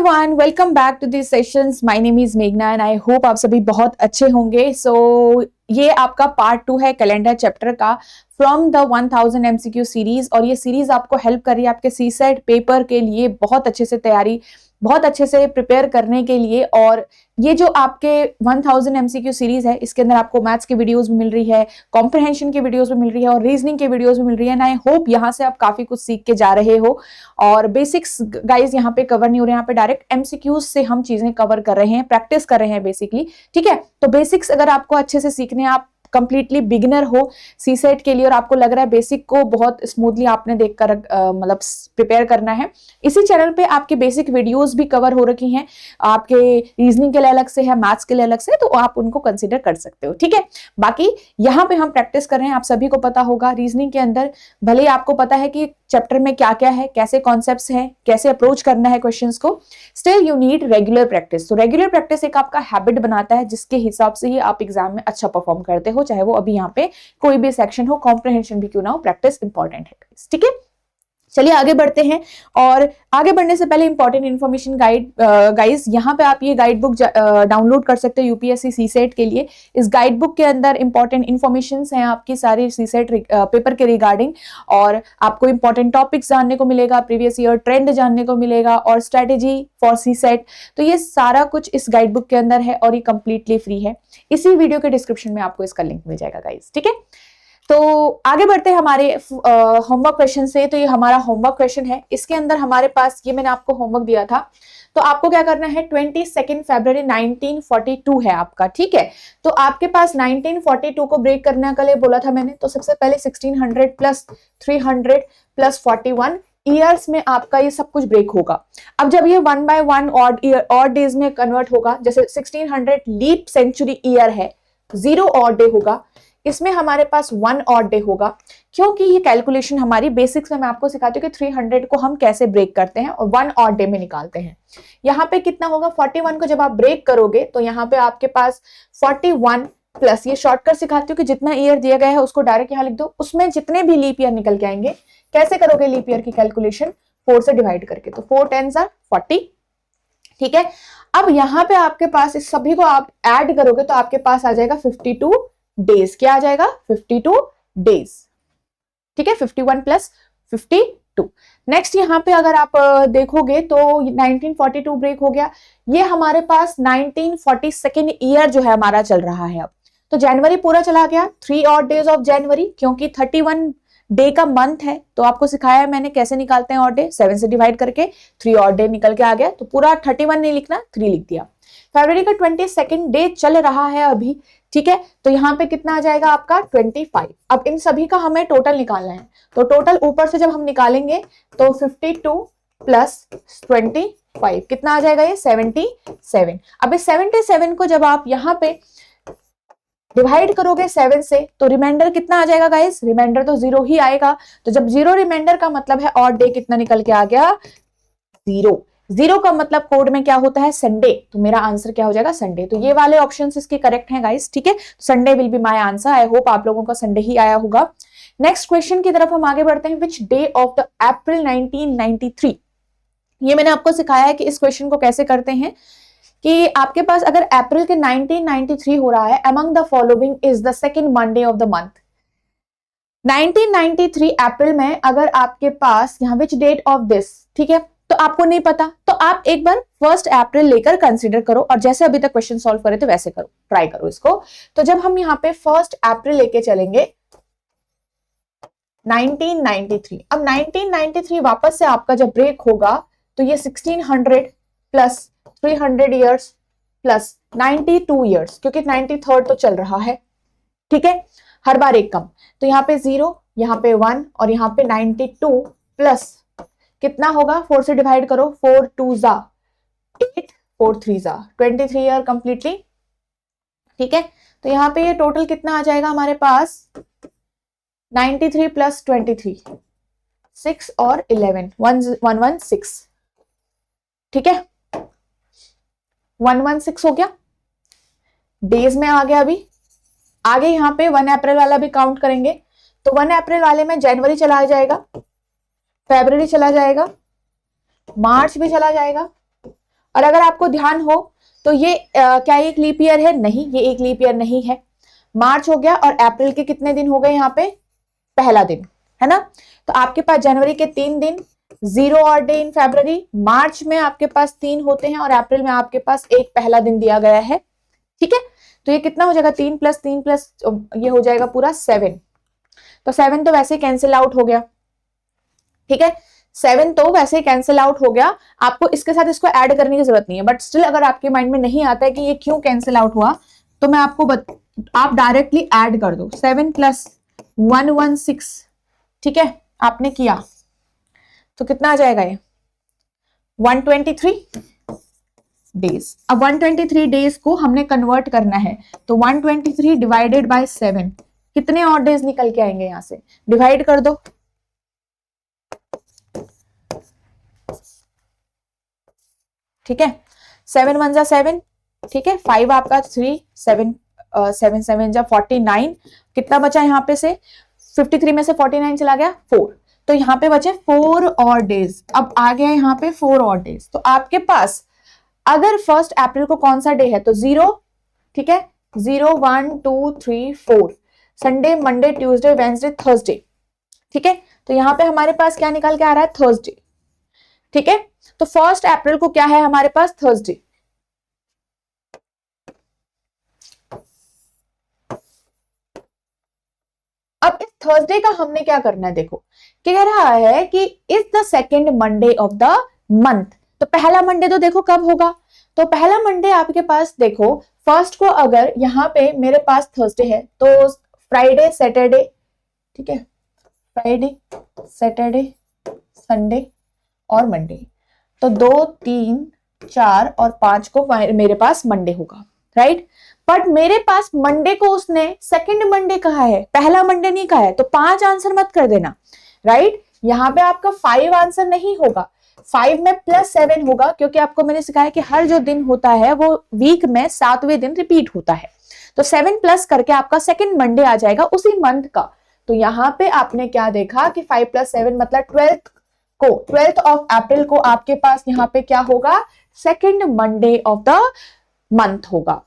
Everyone, welcome back to this sessions. My name is मेघना and I hope आप सभी बहुत अच्छे होंगे। ये आपका पार्ट 2 है कैलेंडर चैप्टर का फ्रॉम द 1000 एमसीक्यू सीरीज। और ये सीरीज आपको हेल्प कर रही है आपके सीसेट पेपर के लिए बहुत अच्छे से तैयारी, बहुत अच्छे से प्रिपेयर करने के लिए। और ये जो आपके 1000 एमसीक्यू सीरीज है, इसके अंदर आपको मैथ्स की वीडियोस भी मिल रही है, कॉम्प्रिहेंशन की वीडियोस भी मिल रही है और रीजनिंग की वीडियोस भी मिल रही है। एंड आई होप यहाँ से आप काफी कुछ सीख के जा रहे हो। और बेसिक्स गाइज यहाँ पे कवर नहीं हो रहे, यहाँ पे डायरेक्ट एमसीक्यूज से हम चीजें कवर कर रहे हैं, प्रैक्टिस कर रहे हैं बेसिकली। ठीक है, तो बेसिक्स अगर आपको अच्छे से सीखने, आप कंप्लीटली बिगिनर हो सीसेट के लिए और आपको लग रहा है बेसिक को बहुत स्मूथली आपने देखकर मतलब प्रिपेयर करना है, इसी चैनल पे आपके बेसिक वीडियोस भी कवर हो रखी हैं। आपके रीजनिंग के लिए अलग से है, मैथ्स के लिए अलग से, तो आप उनको कंसीडर कर सकते हो। ठीक है, बाकी यहाँ पे हम प्रैक्टिस कर रहे हैं। आप सभी को पता होगा रीजनिंग के अंदर भले ही आपको पता है कि चैप्टर में क्या क्या है, कैसे कॉन्सेप्ट्स हैं, कैसे अप्रोच करना है क्वेश्चंस को, still you need regular practice. तो रेगुलर प्रैक्टिस एक आपका हैबिट बनाता है जिसके हिसाब से ही आप एग्जाम में अच्छा परफॉर्म करते हो, चाहे वो अभी यहाँ पे कोई भी सेक्शन हो, कॉम्प्रिहेंशन भी क्यों ना हो, प्रैक्टिस इंपॉर्टेंट है। ठीक है, चलिए आगे बढ़ते हैं। और आगे बढ़ने से पहले इंपॉर्टेंट इन्फॉर्मेशन गाइस, यहाँ पे आप ये गाइड बुक डाउनलोड कर सकते हो यूपीएससी सीसेट के लिए। इस गाइड बुक के अंदर इंपॉर्टेंट इन्फॉर्मेशन हैं आपकी सारी सीसेट पेपर के रिगार्डिंग, और आपको इंपॉर्टेंट टॉपिक्स जानने को मिलेगा, प्रीवियस ईयर ट्रेंड जानने को मिलेगा और स्ट्रेटेजी फॉर सीसेट। तो ये सारा कुछ इस गाइड बुक के अंदर है और ये कंप्लीटली फ्री है। इसी वीडियो के डिस्क्रिप्शन में आपको इसका लिंक मिल जाएगा गाइस। ठीक है, तो आगे बढ़ते हैं हमारे होमवर्क क्वेश्चन से। तो ये हमारा होमवर्क क्वेश्चन है, इसके अंदर हमारे पास ये मैंने आपको होमवर्क दिया था। तो आपको क्या करना है, 22 फरवरी 1942 है आपका। ठीक है, तो आपके पास 1942 को ब्रेक करने के लिए बोला था मैंने। तो सबसे पहले 1600 प्लस 300 प्लस 41 ईयर्स में आपका ये सब कुछ ब्रेक होगा। अब जब ये 1 by 1 ऑड डेज में कन्वर्ट होगा, जैसे 1600 लीप सेंचुरी ईयर है, 0 ऑड डे होगा, इसमें हमारे पास 1 ऑड डे होगा। क्योंकि ये कैलकुलेशन हमारी बेसिक्स में मैं आपको सिखाती हूँ कि 300 को हम कैसे ब्रेक करते हैं और 1 ऑड डे में निकालते हैं। यहाँ पे कितना होगा, 41 को जब आप ब्रेक करोगे तो यहाँ पे आपके पास 41 प्लस, ये शॉर्टकट सिखाती हूँ कि जितना ईयर दिया गया है उसको डायरेक्ट यहाँ लिख दो, उसमें जितने भी लीप ईयर निकल के आएंगे, कैसे करोगे लीप ईयर की कैलकुलेशन, 4 से डिवाइड करके। तो 4 10s are 40। ठीक है, अब यहाँ पे आपके पास इस सभी को आप ऐड करोगे तो आपके पास आ जाएगा 52 डेज। क्या आ जाएगा, 52 डेज। ठीक है, 51 प्लस 52। नेक्स्ट यहाँ पे अगर आप देखोगे तो 1942 ब्रेक हो गया, ये हमारे पास 1942 ईयर जो है हमारा चल रहा है। अब तो जनवरी पूरा चला गया, 3 ऑड डेज ऑफ जनवरी, क्योंकि 31 डे का मंथ है। तो आपको सिखाया है मैंने कैसे निकालते हैं ऑड डे, 7 से डिवाइड करके 3 ऑड डे निकल के आ गया। तो पूरा 31 नहीं लिखना, 3 लिख दिया। फरवरी का 22 डे चल रहा है अभी। ठीक है, तो यहाँ पे कितना आ जाएगा आपका 25। अब इन सभी का हमें टोटल निकालना है, तो टोटल ऊपर से जब हम निकालेंगे तो 52 प्लस 25 कितना आ जाएगा, ये 77। अब इस 77 को जब आप यहाँ पे डिवाइड करोगे 7 से तो रिमाइंडर कितना आ जाएगा गाइस, रिमाइंडर तो 0 ही आएगा। तो जब 0 रिमाइंडर का मतलब है ऑड डे कितना निकल के आ गया, 0। 0 का मतलब कोड में क्या होता है, संडे। तो मेरा आंसर क्या हो जाएगा, संडे। तो ये वाले ऑप्शंस इसके करेक्ट हैं गाइस। ठीक है, Sunday will be my answer. I hope आप लोगों का संडे ही आया होगा। नेक्स्ट क्वेश्चन की तरफ हम आगे बढ़ते हैं। Which day of the April 1993। ये मैंने आपको सिखाया है कि इस क्वेश्चन को कैसे करते हैं, कि आपके पास अगर अप्रैल के 1993 हो रहा है, among the following is the second Monday of the month. 1993 अप्रैल में अगर आपके पास यहाँ विच डेट ऑफ दिस, ठीक है, तो आपको नहीं पता, तो आप एक बार 1 अप्रैल लेकर कंसीडर करो और जैसे अभी तक क्वेश्चन सॉल्व करे थे वैसे करो, ट्राई करो इसको। तो जब हम यहाँ पे 1 अप्रैल लेके चलेंगे 1993, अब 1993 वापस से आपका जब ब्रेक होगा तो ये 1600 प्लस 300 ईयर्स प्लस 92 ईयर्स, क्योंकि 93rd तो चल रहा है। ठीक है, हर बार एक कम, तो यहाँ पे 0, यहाँ पे 1 और यहाँ पे 92 प्लस कितना होगा, 4 से डिवाइड करो, 4 2 जा 8, 4 3 जा 23 ईयर कंप्लीटली। ठीक है, तो यहाँ पे ये टोटल कितना आ जाएगा हमारे पास, 93 प्लस 23, 6 और 11, 116। ठीक है, 116 हो गया, डेज में आ गया। अभी आगे यहाँ पे 1 अप्रैल वाला भी काउंट करेंगे, तो 1 अप्रैल वाले में जनवरी चला जाएगा, फरवरी चला जाएगा, मार्च भी चला जाएगा और अगर आपको ध्यान हो तो ये क्या एक लीप ईयर है? नहीं, ये एक लीप ईयर नहीं है। मार्च हो गया और अप्रैल के कितने दिन हो गए यहाँ पे? पहला दिन, है ना। तो आपके पास जनवरी के 3 दिन, 0 और डे इन फरवरी, मार्च में आपके पास 3 होते हैं और अप्रैल में आपके पास एक पहला दिन दिया गया है। ठीक है, तो ये कितना हो जाएगा? 3 प्लस 3 प्लस ये हो जाएगा पूरा 7। तो 7 तो वैसे कैंसिल आउट हो गया। ठीक है, 7 तो वैसे कैंसिल आउट हो गया, आपको इसके साथ इसको ऐड करने की जरूरत नहीं है। बट स्टिल अगर आपके माइंड में नहीं आता है कि ये क्यों कैंसिल आउट हुआ, तो मैं आपको आप डायरेक्टली ऐड कर दो। 7 प्लस 116, ठीक है, आपने किया तो कितना आ जाएगा? ये 123 डेज। अब 123 डेज को हमने कन्वर्ट करना है, तो 123 डिवाइडेड बाय 7, कितने और डेज निकल के आएंगे? यहां से डिवाइड कर दो। ठीक है, 7 1 जा 7, ठीक है, 5 आपका 3, 7 7 7 जा 49, कितना बचा यहाँ पे से? 53 में से 49 चला गया 4, तो यहाँ पे बचे 4 और डेज। अब आ गया यहाँ पे 4 और डेज। तो आपके पास अगर 1 अप्रैल को कौन सा डे है? तो 0, ठीक है, 0 1 2 3 4, Sunday Monday Tuesday Wednesday Thursday. ठीक है, तो यहाँ पे हमारे पास क्या निकल के आ रहा है? थर्सडे। ठीक है, तो 1 अप्रैल को क्या है हमारे पास? थर्सडे। अब इस थर्सडे का हमने क्या करना है? देखो कह रहा है कि is the second Monday of the month. तो पहला मंडे तो देखो कब होगा? तो पहला मंडे आपके पास देखो, 1 को अगर यहाँ पे मेरे पास थर्सडे है तो फ्राइडे सैटरडे, ठीक है, फ्राइडे सैटरडे संडे और मंडे, तो 2 3 4 और 5 को मेरे पास मंडे होगा, राइट। बट मेरे पास मंडे को उसने सेकंड मंडे कहा है, पहला मंडे नहीं कहा है, तो 5 आंसर मत कर देना, राइट। यहाँ पे आपका 5 आंसर नहीं होगा, 5 में प्लस 7 होगा, क्योंकि आपको मैंने सिखाया कि हर जो दिन होता है वो वीक में 7वें दिन रिपीट होता है। तो 7 प्लस करके आपका सेकंड मंडे आ जाएगा उसी मंथ का। तो यहाँ पे आपने क्या देखा कि 5 + 7 मतलब 12th ऑफ अप्रैल को आपके पास यहाँ पे क्या होगा? Second Monday of the month होगा,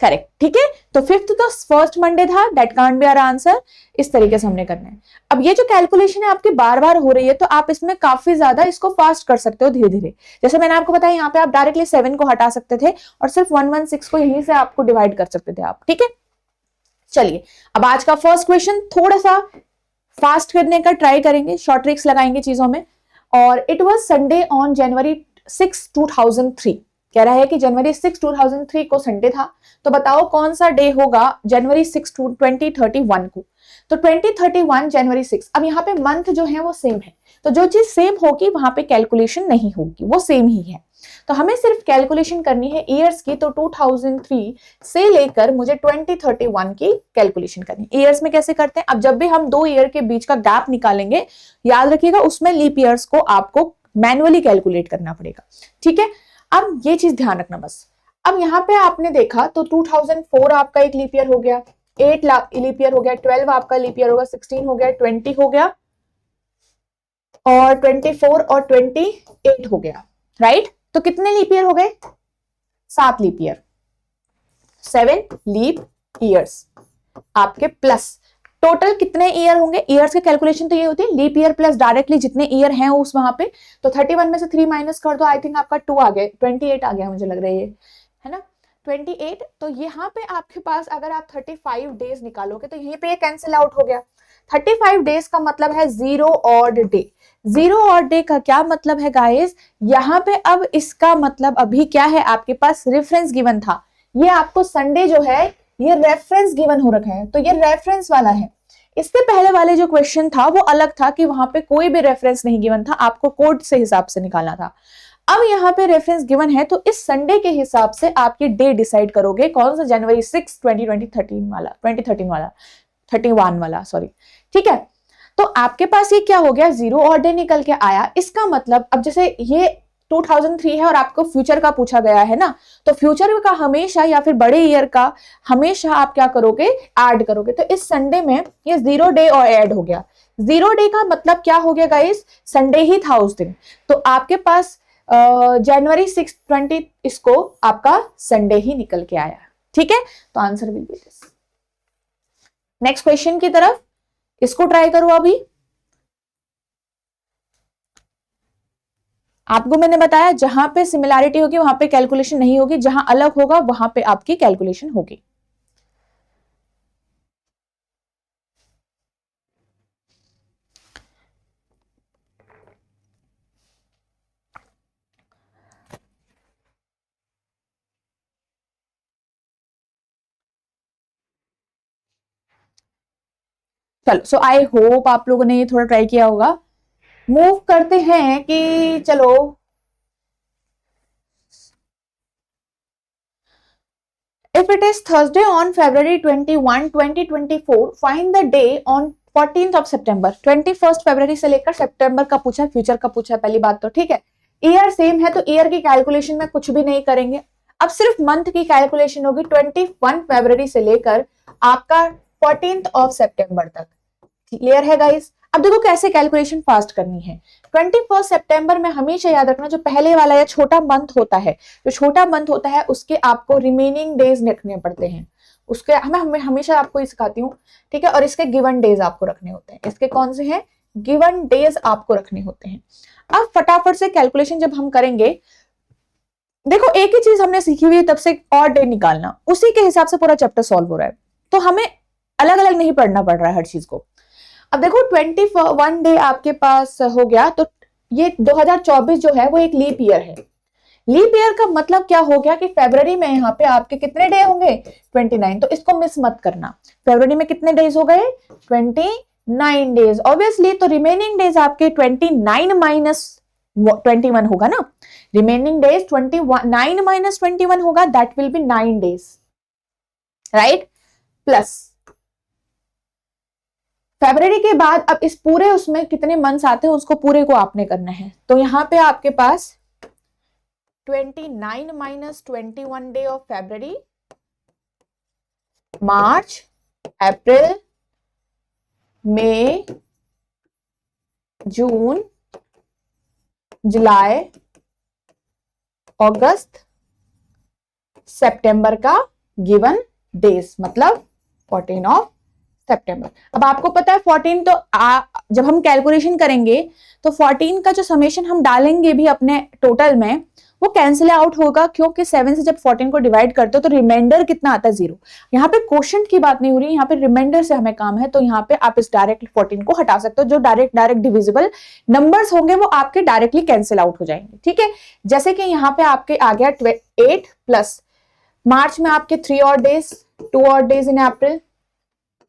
करेक्ट। ठीक है, तो 5th तो फर्स्ट मंडे था, that can't be our answer. इस तरीके से हमने करना है। अब ये जो कैलकुलेशन है आपकी बार बार हो रही है, तो आप इसमें काफी ज्यादा इसको फास्ट कर सकते हो धीरे धीरे। जैसे मैंने आपको बताया, यहाँ पे आप डायरेक्टली 7 को हटा सकते थे और सिर्फ 116 को यहीं से आपको डिवाइड कर सकते थे आप। ठीक है, चलिए अब आज का फर्स्ट क्वेश्चन थोड़ा सा फास्ट करने का ट्राई करेंगे, शॉर्ट ट्रिक्स लगाएंगे चीजों में। और it was Sunday on January 6 2003। कह रहा है कि जनवरी 6 2003 को संडे था, तो बताओ कौन सा डे होगा जनवरी 6 2031 को। तो 2031 जनवरी 6। अब यहाँ पे मंथ जो है वो सेम है, तो जो चीज सेम होगी वहां पे कैलकुलेशन नहीं होगी, वो सेम ही है। तो हमें सिर्फ कैलकुलेशन करनी है ईयर्स की, तो 2003 से लेकर मुझे 2031 की कैलकुलेशन करनी है। ईयर्स में कैसे करते हैं? अब जब भी हम 2 ईयर के बीच का गैप निकालेंगे, याद रखिएगा उसमें लीप ईयर्स को आपको मैन्युअली कैलकुलेट करना पड़ेगा। ठीक है, अब ये चीज ध्यान रखना बस। अब यहाँ पे आपने देखा तो 2004 आपका एक लीप ईयर हो गया, 8 लीप ईयर हो गया, 12 आपका लीप ईयर होगा, 16 हो गया, 20 हो गया, और 24 और 28 हो गया, राइट। तो कितने लीप ईयर हो गए? 7 लीप ईयर, 7 लीप ईयर्स आपके प्लस टोटल कितने ईयर होंगे? ईयर्स की कैलकुलेशन तो ये होती है लीप ईयर प्लस डायरेक्टली जितने ईयर हैं उस वहां पे। तो 31 में से 3 माइनस कर दो, आई थिंक आपका 2 आ गया, 28 आ गया मुझे लग रहा है ना, 28। तो यहाँ पे आपके पास अगर आप 35 डेज निकालोगे तो यहीं पे ये कैंसिल आउट हो गया। 35 डेज का मतलब है 0 ऑड डे। 0 ऑड डे का क्या मतलब है गाइस? यहाँ पे अब इसका मतलब अभी क्या है, आपके पास रेफरेंस गिवन था, ये आपको संडे जो है ये रेफरेंस गिवन हो रखा है, तो ये रेफरेंस वाला है। इससे पहले वाले जो क्वेश्चन था वो अलग था कि वहां पे कोई भी रेफरेंस नहीं गिवन था, आपको कोड से हिसाब से निकालना था। अब यहाँ पे रेफरेंस गिवन है, तो इस संडे के हिसाब से आप ये डे डिसाइड करोगे कौन सा, जनवरी 6 2013 वाला, 2013 वाला, 31 वाला, सॉरी। ठीक है, तो आपके पास ये क्या हो गया? 0 ऑड डे निकल के आया। इसका मतलब अब जैसे ये 2003 है और आपको फ्यूचर का पूछा गया है ना, तो फ्यूचर का हमेशा या फिर बड़े ईयर का हमेशा आप क्या करोगे? ऐड करोगे। तो इस संडे में ये 0 डे और ऐड हो गया। 0 डे का मतलब क्या हो गया गाइस? संडे ही था उस दिन। तो आपके पास जनवरी 6 20 इसको आपका संडे ही निकल के आया। ठीक है, तो answer will be this. Next question की तरफ, इसको ट्राई करो। अभी आपको मैंने बताया जहां पे सिमिलैरिटी होगी वहां पे कैलकुलेशन नहीं होगी, जहां अलग होगा वहां पे आपकी कैलकुलेशन होगी। चलो, सो आई होप आप लोगों ने ये थोड़ा ट्राई किया होगा। मूव करते हैं कि चलो, if it is Thursday on February 21 2024, find the day on 14th of September। 21st फरवरी से लेकर सितंबर का पूछा, फ्यूचर का पूछा, पहली बात तो ठीक है। ईयर सेम है तो ईयर की कैलकुलेशन में कुछ भी नहीं करेंगे, अब सिर्फ मंथ की कैलकुलेशन होगी 21 फरवरी से लेकर आपका 14th ऑफ सितंबर तक। क्लियर है गाइस? अब देखो कैसे कैलकुलेशन फास्ट करनी है। 21 सितंबर में हमेशा याद रखना, जो पहले वाला या छोटा मंथ होता है, जो छोटा मंथ होता है उसके आपको रिमेनिंग डेज रखने पड़ते हैं। उसके हमें हमेशा आपको ये सिखाती हूँ, ठीक है। और इसके गिवन डेज आपको रखने होते हैं। इसके कौन से हैं? गिवन डेज आपको रखने होते हैं। अब फटाफट से कैलकुलेशन जब हम करेंगे, देखो एक ही चीज हमने सीखी हुई है तब से, और डे निकालना, उसी के हिसाब से पूरा चैप्टर सॉल्व हो रहा है, तो हमें अलग अलग नहीं पढ़ना पड़ रहा है हर चीज को। अब देखो 21 डे आपके पास हो गया, तो ये 2024 जो है वो एक लीप ईयर है। लीप ईयर का मतलब क्या हो गया कि फरवरी में यहाँ पे आपके कितने डे होंगे? 29। तो इसको मिस मत करना। फरवरी में कितने डेज हो गए? 29 डेज। ऑब्वियसली तो रिमेनिंग डेज आपके 29 माइनस 21 होगा ना। रिमेनिंग डेज 29 माइनस 21 होगा, that will be 9 days, right. Plus फरवरी के बाद अब इस पूरे उसमें कितने मंथ्स आते हैं उसको पूरे को आपने करना है। तो यहां पे आपके पास 29 माइनस 21 डे ऑफ फरवरी, मार्च, अप्रैल, मई, जून, जुलाई, अगस्त, सितंबर का गिवन डेज, मतलब 14 ऑफ सितंबर। अब आपको पता है 14 तो जब हम कैलकुलेशन करेंगे तो 14 का जो समेशन हम डालेंगे भी अपने टोटल में, वो कैंसिल आउट होगा, क्योंकि 7 से जब 14 को डिवाइड करते हो तो रिमाइंडर कितना आता है? 0। यहाँ पे क्वोशंट की बात नहीं हो रही, यहाँ पे रिमाइंडर से हमें काम है। तो यहाँ पे आप इस डायरेक्ट 14 को हटा सकते हो। जो डायरेक्ट डिविजिबल नंबर्स होंगे वो आपके डायरेक्टली कैंसिल आउट हो जाएंगे। ठीक है, जैसे कि यहाँ पे आपके आ गया 8 प्लस मार्च में आपके 3 और डेज, 2 और days in April,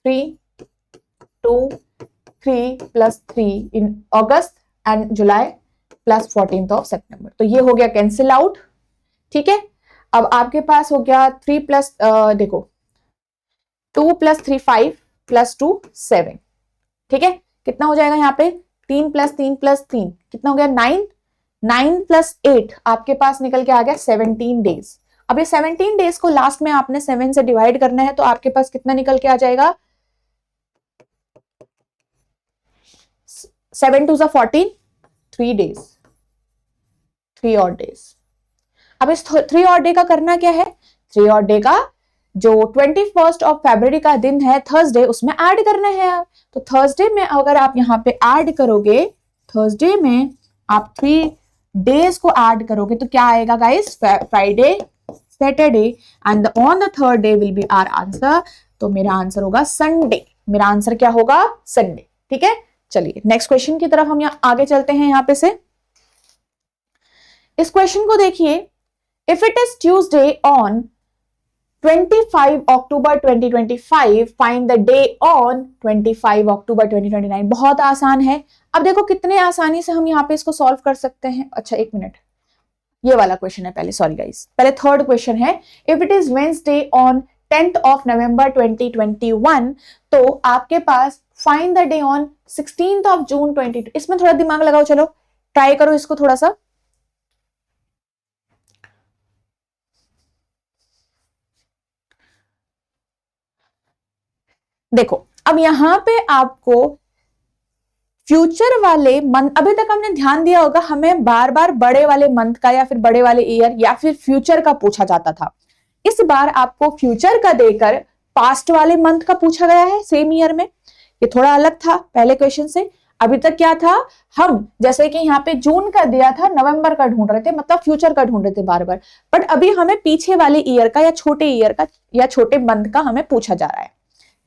3 2 3 plus 3 in अगस्त, एंड जुलाई, प्लस 14th ऑफ सितंबर। तो ये हो गया कैंसिल आउट। ठीक है, अब आपके पास हो गया 3 प्लस देखो 2 प्लस 3 5 प्लस 2 7। ठीक है, कितना हो जाएगा यहाँ पे? 3 प्लस 3 प्लस 3 कितना हो गया? 9। 9 प्लस 8 आपके पास निकल के आ गया 17 डेज। अब ये 17 डेज को लास्ट में आपने 7 से डिवाइड करना है, तो आपके पास कितना निकल के आ जाएगा? 7 2 14, 3 डेज, 3 और डेज। अब इस 3 और डे का करना क्या है? 3 और डे का जो 21 ऑफ फरवरी का दिन है थर्सडे, उसमें ऐड करना है। तो थर्सडे में अगर आप यहाँ पे ऐड करोगे, थर्सडे में आप 3 डेज को ऐड करोगे तो क्या आएगा guys? Friday, Saturday, and on the third day will be our answer. तो मेरा आंसर होगा संडे। मेरा आंसर क्या होगा? संडे। ठीक है, चलिए नेक्स्ट क्वेश्चन की तरफ हम यहाँ आगे चलते हैं। यहाँ पे से इस क्वेश्चन को देखिए, if it is Tuesday on 25 October 2025, find the day on 25 अक्टूबर 2029। बहुत आसान है। अब देखो कितने आसानी से हम यहाँ पे इसको सॉल्व कर सकते हैं। अच्छा एक मिनट, ये वाला क्वेश्चन है पहले, सॉरी गाइस, पहले थर्ड क्वेश्चन है। If it is Wednesday on 10th of नवंबर 2021, तो आपके पास find the day on 16th of June 20। इसमें थोड़ा दिमाग लगाओ, चलो ट्राई करो इसको थोड़ा सा। देखो अब यहां पे आपको फ्यूचर वाले मंथ, अभी तक हमने ध्यान दिया होगा हमें बार बार बड़े वाले मंथ का या फिर बड़े वाले ईयर या फिर फ्यूचर का पूछा जाता था। इस बार आपको फ्यूचर का देकर पास्ट वाले मंथ का पूछा गया है सेम ईयर में। ये थोड़ा अलग था पहले क्वेश्चन से। अभी तक क्या था, हम जैसे कि यहाँ पे जून का दिया था, नवंबर का ढूंढ रहे थे, मतलब फ्यूचर का ढूंढ रहे थे बार बार। बट अभी हमें पीछे वाले ईयर का या छोटे ईयर का या छोटे मंथ का हमें पूछा जा रहा है।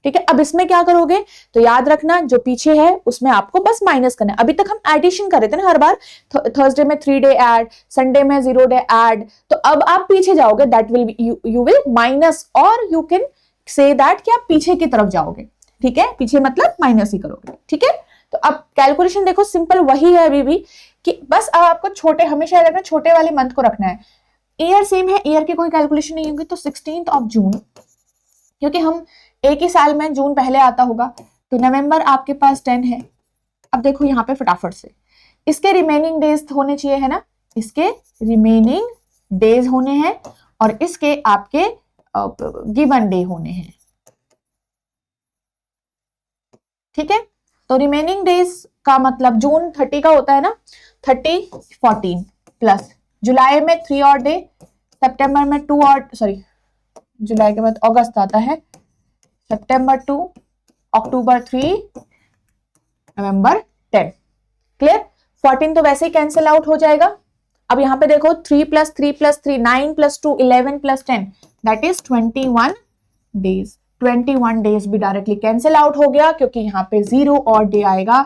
ठीक है, अब इसमें क्या करोगे, तो याद रखना जो पीछे है उसमें आपको बस माइनस करना है। अभी तक हम एडिशन कर रहे थे ना हर बार, थर्सडे में 3 डे ऐड, संडे में 0 डे ऐड। तो अब आप पीछे जाओगे, that will you will minus, और यू कैन से दैट कि आप पीछे की तरफ जाओगे। ठीक है, पीछे मतलब माइनस ही करोगे। ठीक है, तो अब कैलकुलेशन देखो सिंपल वही है अभी भी, कि बस अब आपको छोटे, हमेशा रखना छोटे वाले मंथ को रखना है। ईयर सेम है, ईयर की कोई कैलकुलेशन नहीं होगी, तो 16th ऑफ जून, क्योंकि हम एक ही साल में जून पहले आता होगा, तो नवंबर आपके पास 10 है। अब देखो यहाँ पे फटाफट से इसके रिमेनिंग डेज होने चाहिए, है ना, इसके रिमेनिंग डेज होने हैं और इसके आपके गिवन डे होने हैं। ठीक है, तो रिमेनिंग डेज का मतलब जून 30 का होता है ना, 30 14 प्लस जुलाई में 3 और डे, सितंबर में 2 और, सॉरी जुलाई के बाद अगस्त आता है, सितंबर 2, अक्टूबर 3, नवंबर 10। क्लियर, 14 तो वैसे ही कैंसिल आउट हो जाएगा। अब यहाँ पे देखो 3 + 3 + 3 9 + 2 11 + 10 दैट इज 21 डेज। 21 डेज भी डायरेक्टली कैंसिल आउट हो गया, क्योंकि यहाँ पे 0 और डे आएगा।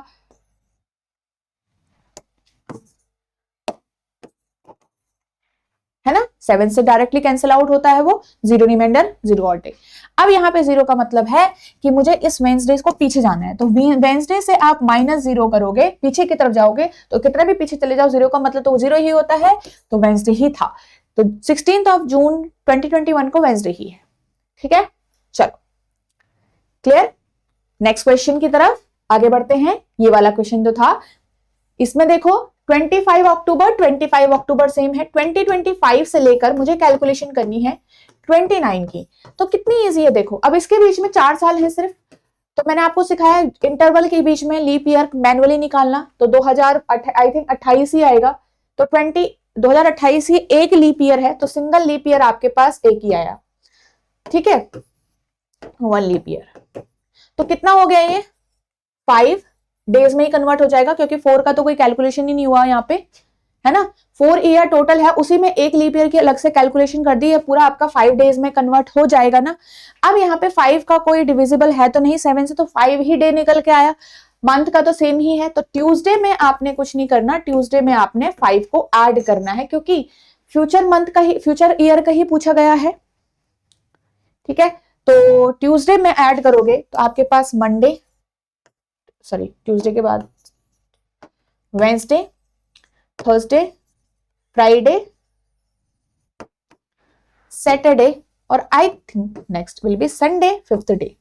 है ना, 7 से डायरेक्टली कैंसिल आउट होता है वो, 0 रिमाइंडर 0 और डे। अब यहाँ पे 0 का मतलब है कि मुझे इस वेंसडे को पीछे जाना है, तो वेंसडे से आप -0 करोगे, पीछे की तरफ जाओगे, तो कितना भी पीछे चले जाओ 0 का मतलब तो 0 ही होता है, तो वेंसडे ही था। तो 16th ऑफ जून 2021 को वेंसडे ही है। ठीक है, चलो क्लियर। नेक्स्ट क्वेश्चन की तरफ आगे बढ़ते हैं। ये वाला क्वेश्चन जो था, इसमें देखो 25 अक्टूबर सेम है। 2025 से लेकर मुझे कैलकुलेशन करनी है 29 की, तो कितनी इजी है देखो। अब इसके बीच में 4 साल है सिर्फ, तो मैंने आपको सिखाया इंटरवल के बीच में लीप ईयर मैनुअली निकालना, तो 2028 ही आएगा। तो 2028 ही एक लीप ईयर है, तो सिंगल लीप ईयर आपके पास एक ही आया। ठीक है, 1 लीप ईयर, तो कितना हो गया ये, 5 डेज में ही कन्वर्ट हो जाएगा, क्योंकि 4 का तो कोई कैलकुलेशन ही नहीं हुआ यहाँ पे, है ना। 4 ईयर टोटल है, उसी में एक लीप ईयर की अलग से कैलकुलेशन कर दी है, पूरा आपका 5 डेज में कन्वर्ट हो जाएगा ना। अब यहाँ पे 5 का कोई डिविजिबल है तो नहीं 7 से, तो 5 ही डे निकल के आया। मंथ का तो सेम ही है, तो ट्यूसडे में आपने कुछ नहीं करना, ट्यूसडे में आपने 5 को ऐड करना है, क्योंकि फ्यूचर मंथ का ही, फ्यूचर ईयर का ही पूछा गया है। ठीक है, तो ट्यूसडे में ऐड करोगे तो आपके पास मंडे, सॉरी ट्यूसडे के बाद वेंसडे, थर्सडे, फ्राइडे, सैटरडे, और I think next will be Sunday, 5th day.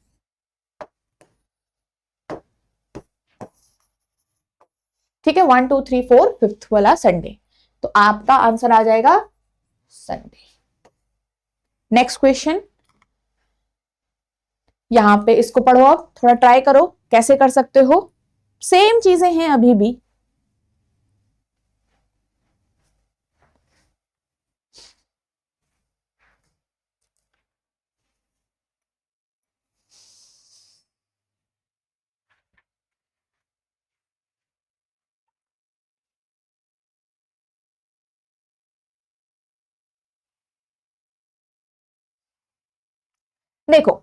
ठीक है, 1 2 3 4 5th वाला संडे, तो आपका आंसर आ जाएगा संडे। नेक्स्ट क्वेश्चन, यहां पे इसको पढ़ो, अब थोड़ा ट्राई करो कैसे कर सकते हो, सेम चीजें हैं अभी भी। देखो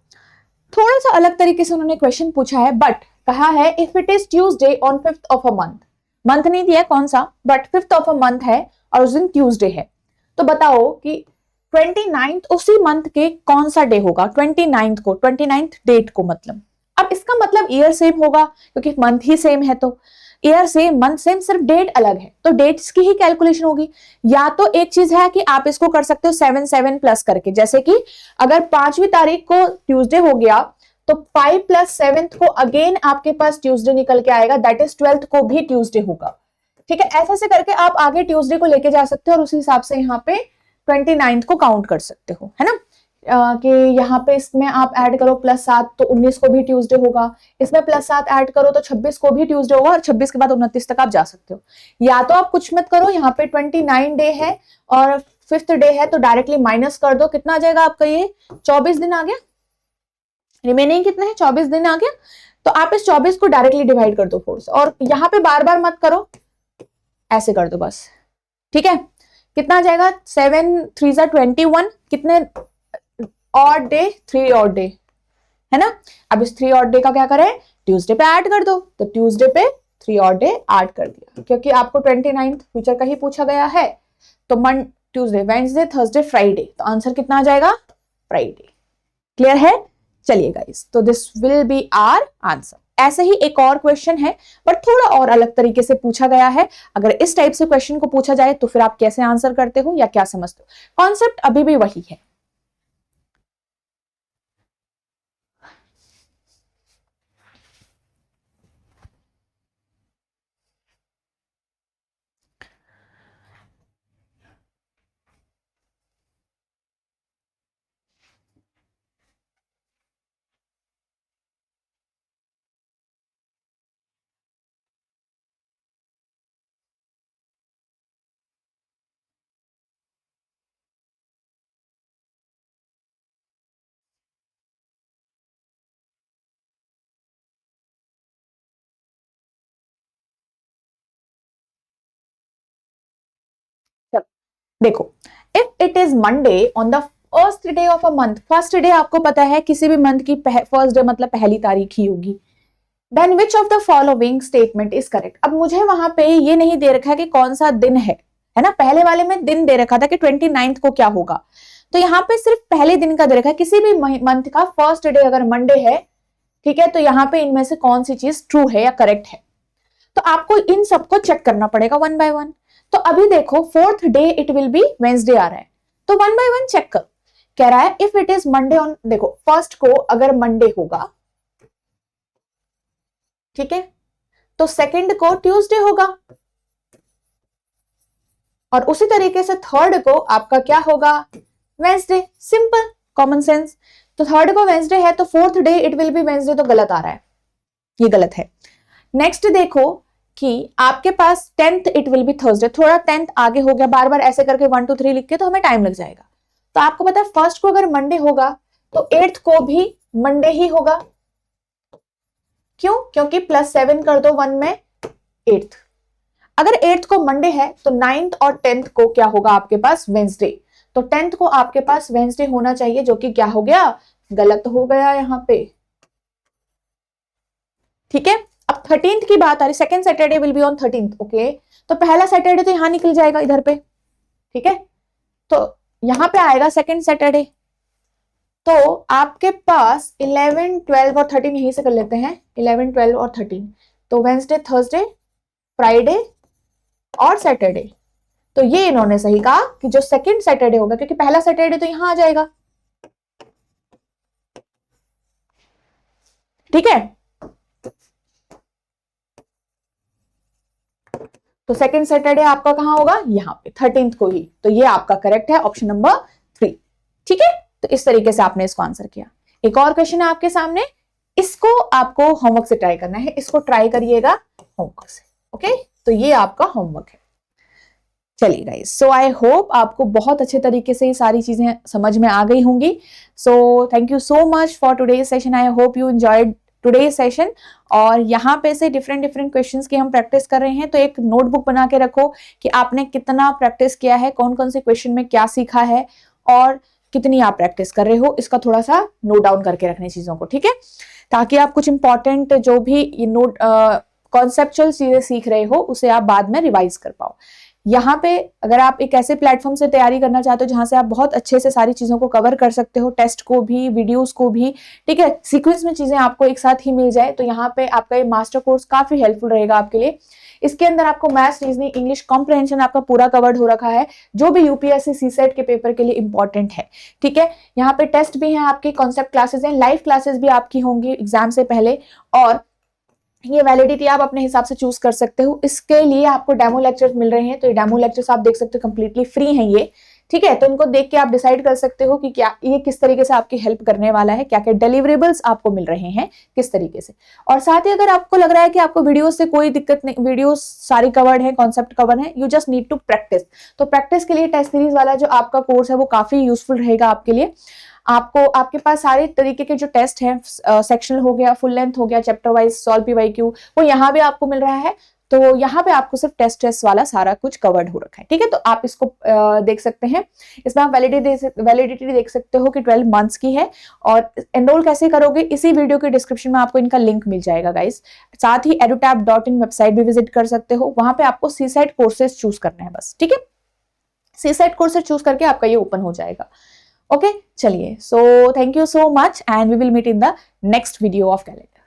थोड़ा सा अलग तरीके से उन्होंने क्वेश्चन पूछा है, बट कहा है if it is Tuesday on 5th of a month, month नहीं दिया कौन सा, but 5th of a month है और उस दिन ट्यूसडे है, तो बताओ कि 29th उसी मंथ के कौन सा डे होगा, 29th को, 29th डेट को मतलब। अब इसका मतलब ईयर सेम होगा, क्योंकि मंथ ही सेम है, तो ईयर सेम मंथ सेम, सिर्फ डेट अलग है, तो डेट्स की ही कैलकुलेशन होगी। या तो एक चीज है कि आप इसको कर सकते हो 7 7 प्लस करके, जैसे कि अगर 5वीं तारीख को ट्यूसडे हो गया तो 5 + 7th को अगेन आपके पास ट्यूसडे निकल के आएगा, दैट इज 12th को भी ट्यूसडे होगा। ठीक है, ऐसे से करके आप आगे ट्यूसडे को लेके जा सकते हो और उस हिसाब से यहाँ पे 29th को काउंट कर सकते हो, है ना। कि यहाँ पे इसमें आप ऐड करो +7 तो 19 को भी ट्यूसडे होगा, इसमें +7 ऐड करो तो 26 को भी ट्यूसडे होगा, और 26 के बाद 29 तक आप जा सकते हो। या तो आप कुछ मत करो, यहाँ पे 29 डे है और 5th डे है, तो डायरेक्टली माइनस कर दो, कितना आ जाएगा आपका, ये 24 दिन आ गया। रिमेनिंग कितने हैं, 24 दिन आ गया। तो आप इस 24 को डायरेक्टली डिवाइड कर दो 4 से, और यहाँ पे बार बार मत करो, ऐसे कर दो बस, ठीक है। कितना आ जाएगा, 7 3 21, कितने ऑड डे, 3 ऑड डे है ना। अब इस 3 ऑड डे का क्या करें, ट्यूसडे पे ऐड कर दो, तो ट्यूसडे पे 3 ऑड डे ऐड कर दिया, क्योंकि आपको 29 फ्यूचर का ही पूछा गया है। तो ट्यूसडे, वेडनेसडे, थर्सडे, फ्राइडे, तो आंसर कितना आ जाएगा, फ्राइडे। क्लियर है, चलिए गाइस, तो this will be our answer. ऐसे ही एक और क्वेश्चन है, बट थोड़ा और अलग तरीके से पूछा गया है। अगर इस टाइप से क्वेश्चन को पूछा जाए तो फिर आप कैसे आंसर करते हो या क्या समझते हो, कॉन्सेप्ट अभी भी वही है। देखो, if it is Monday on the first day of a month, first day आपको पता है किसी भी मंथ की फर्स्ट डे मतलब पहली तारीख ही होगी, then which of the following statement is correct. अब मुझे वहां पे ये नहीं दे रखा कि कौन सा दिन है ना, पहले वाले में दिन दे रखा था कि 29 को क्या होगा, तो यहाँ पे सिर्फ पहले दिन का दे रखा है, किसी भी मंथ का फर्स्ट डे अगर मंडे है, ठीक है, तो यहाँ पे इनमें से कौन सी चीज ट्रू है या करेक्ट है, तो आपको इन सबको चेक करना पड़ेगा वन बाय वन। तो अभी देखो 4th day it will be Wednesday आ रहा है, तो वन बाय वन चेक करो। कह रहा है if it is Monday on, देखो फर्स्ट को अगर मंडे होगा, ठीक है, तो सेकंड को ट्यूसडे होगा, और उसी तरीके से थर्ड को आपका क्या होगा, वेंसडे। Simple common sense. तो थर्ड को वेंसडे है तो 4th day it will be Wednesday, तो गलत आ रहा है, ये गलत है। नेक्स्ट देखो कि आपके पास 10th it will B Thursday, थोड़ा 10th आगे हो गया, बार बार ऐसे करके 1 2 3 लिख के तो हमें टाइम लग जाएगा। तो आपको पता है फर्स्ट को अगर मंडे होगा तो 8th को भी मंडे ही होगा, क्यों, क्योंकि +7 कर दो 1 में 8th। अगर 8th को मंडे है तो 9th और 10th को क्या होगा आपके पास, वेंसडे, तो 10th को आपके पास वेंसडे होना चाहिए, जो कि क्या हो गया, गलत हो गया यहाँ पे, ठीक है। अब 13th की बात आ रही, second Saturday will be on 13th, okay, तो पहला सैटरडे तो यहां निकल जाएगा इधर पे, ठीक है, तो यहां पे आएगा सेकंड सैटरडे, तो आपके पास 11 12 और 13 यहीं से कर लेते हैं, 11 12 और 13, तो वेंसडे, थर्सडे, फ्राइडे और सैटरडे। तो ये इन्होंने सही कहा कि जो सेकंड सैटरडे होगा, क्योंकि पहला सैटरडे तो यहां आ जाएगा, ठीक है। तो सेकंड सैटरडे आपका कहां होगा, यहां पे 13th को ही, तो ये आपका करेक्ट है, ऑप्शन नंबर 3, ठीक है। तो इस तरीके से आपने इसको आंसर किया। एक और क्वेश्चन है आपके सामने, इसको आपको होमवर्क से ट्राई करना है, इसको ट्राई करिएगा होमवर्क से, ओके, तो ये आपका होमवर्क है। चलिए गाइस, सो आई होप आपको बहुत अच्छे तरीके से ये सारी चीजें समझ में आ गई होंगी। सो thank you so much for today's session, I hope you enjoyed today's session. और यहाँ पे से डिफरेंट डिफरेंट क्वेश्चंस की हम प्रैक्टिस कर रहे हैं, तो एक नोटबुक बना के रखो कि आपने कितना प्रैक्टिस किया है, कौन कौन से क्वेश्चन में क्या सीखा है और कितनी आप प्रैक्टिस कर रहे हो, इसका थोड़ा सा नोट डाउन करके रखने चीजों को, ठीक है, ताकि आप कुछ इंपॉर्टेंट जो भी नोट कॉन्सेप्चुअल चीजें सीख रहे हो उसे आप बाद में रिवाइज कर पाओ। यहाँ पे अगर आप एक ऐसे प्लेटफॉर्म से तैयारी करना चाहते हो जहां से आप बहुत अच्छे से सारी चीजों को कवर कर सकते हो, टेस्ट को भी, वीडियोस को भी, ठीक है, सीक्वेंस में चीजें आपको एक साथ ही मिल जाए, तो यहाँ पे आपका ये मास्टर कोर्स काफी हेल्पफुल रहेगा आपके लिए। इसके अंदर आपको मैथ्स, रीजनिंग, इंग्लिश कॉम्प्रहेंशन आपका पूरा कवर्ड हो रखा है, जो भी यूपीएससी सीसेट के पेपर के लिए इंपॉर्टेंट है, ठीक है। यहाँ पे टेस्ट भी है आपकी, कॉन्सेप्ट क्लासेस हैं, लाइव क्लासेस भी आपकी होंगी एग्जाम से पहले, और ये वैलिडिटी आप अपने हिसाब से चूज कर सकते हो। इसके लिए आपको डेमो लेक्चर्स मिल रहे हैं, तो ये डेमो लेक्चर्स आप देख सकते हो, कंप्लीटली फ्री हैं ये, ठीक है, तो उनको देख के आप डिसाइड कर सकते हो कि क्या ये किस तरीके से आपकी हेल्प करने वाला है, क्या क्या डिलीवरेबल्स आपको मिल रहे हैं किस तरीके से। और साथ ही अगर आपको लग रहा है कि आपको वीडियो से कोई दिक्कत नहीं, वीडियो सारी कवर्ड है, कॉन्सेप्ट कवर है, you just need to practise, तो प्रैक्टिस के लिए टेस्ट सीरीज वाला जो आपका कोर्स है वो काफी यूजफुल रहेगा आपके लिए। आपको आपके पास सारे तरीके के जो टेस्ट हैं, सेक्शनल हो गया, फुल लेंथ हो गया, चैप्टर वाइज सॉल्व पीवाईक्यू, वो यहाँ भी आपको मिल रहा है। तो यहाँ पे आपको सिर्फ टेस्ट वाला सारा कुछ कवर्ड हो रखा है, ठीक है। तो आप इसको देख सकते हैं, इसमें आप वैलिडिटी देख सकते हो कि 12 मंथ्स की है। और एनरोल कैसे करोगे, इसी वीडियो के डिस्क्रिप्शन में आपको इनका लिंक मिल जाएगा गाइस। साथ ही edutap.in वेबसाइट भी विजिट कर सकते हो, वहां पे आपको सीसाइट कोर्सेज चूज करना है बस, ठीक है। सीसाइट कोर्सेज चूज करके आपका ये ओपन हो जाएगा। ओके, चलिए, so thank you so much and we will meet in the next video of calendar.